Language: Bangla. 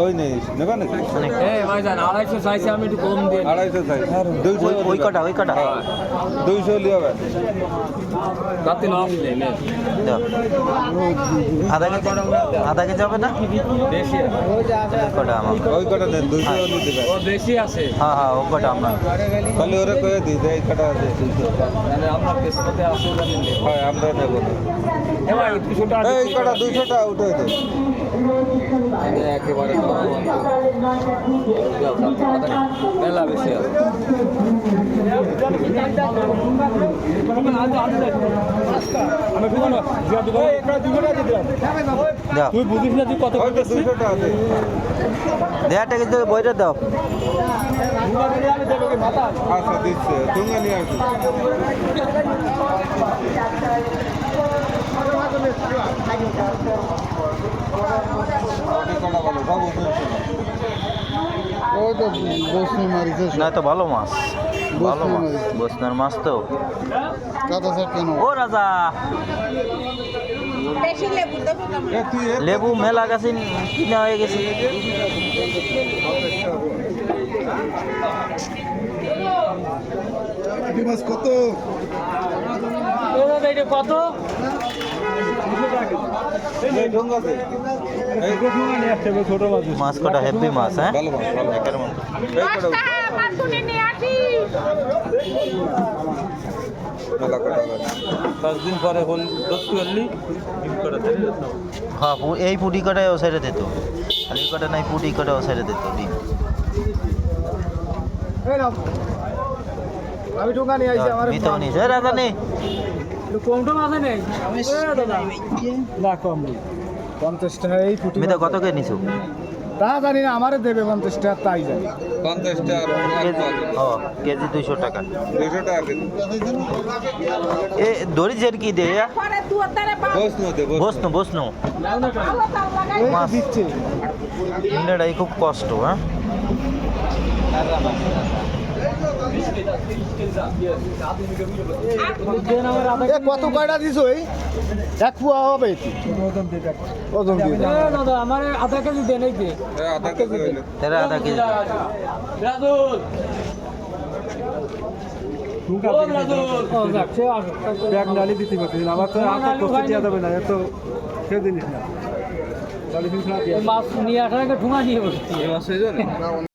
ওই নেই নেবা নাকি? আড়াইশো চাইছে, আমি একটু কম দিই। 250 চাই। 200 ওই কটা 200 লিয়াবে। রাতে না আসলে দাও। আধা কেজি হবে না? বেশি ওই কটা আমার। ওই কটা দেন 200 নি দিবে। ও বেশি আছে। হ্যাঁ ও কটা আমরা। খালি ওরে কয়ে দিই যে এই কটা আছে 200। মানে আমরা পেছনতে আসে জানেন। হয় আমরা নেব না। এবার 200 টাকা এই কটা 200 টাকা উঠে দে। একেবারে মেলা বেশি আছে। দাও। তুই বুঝিস না তুই কত ওই তো 200 টাকা দে। দেড় টাকা থেকে বইটা দাও। আচ্ছা দিচ্ছে তুমি নিয়ে আসো। ওই তো বসনি মারিছে না তো ভালো মাছ, ভালো মাছ, বসনার মাছ তো। কাদা স্যার কেন ও রাজা, বেশি লেবু দেবো না। লেবু মেলা গাছে কিনা হয়ে গেছে। মাছ কত কত ছোট মাছ মাছ কটা হেভি মাছ, হ্যাঁ ভালো মাছ ভালো একের মতো। এই কটা মাছুনি নিয়ে আসি। মেলা কটা আছে। 10 দিন পরে হল দত্তু হলি হ্যাঁ এই পুটি কটায় ও সাইডে দিত, আর এই কটা নাই পুটি কটা ও সাইডে দিত ডিম। আমি ঢোকা নিয়ে আইছি আমার মিতো নিছে রাজা নেই। কম টম আছে নেই না কম নেই 50 টাকা এই ফুটি মিতো কত কে নিছো? তা জানি না আমারে দেবে 50 টাকা তাই জানি 50 টাকা কেজি, ও কেজি 200 টাকা। 200 টাকা কেজি। এ দড়ি জের কি দে পরে তুই তারে বসনো দে বসনু বসনু ভালো তাও লাগাই। এই তো মাছ। দিচ্ছে ইন্ডিয়াটাই খুব কষ্ট, হ্যাঁ এ কত কয়টা দিছো এই এক পুয়া হবে এটি ওজন দিয়ে দাও। দাদা আমার আধা কেজি দেন এই যে আধা কেজি হইলো। তেরা আধা কেজি। ব্যাগ নালি দিতে পারছি আমার তো দেওয়া যাবে না এত সে জিনিস না মাছ নিয়ে আসার আগে ঠুঙা নিয়ে বসছি এই মাছ হয়ে যাবে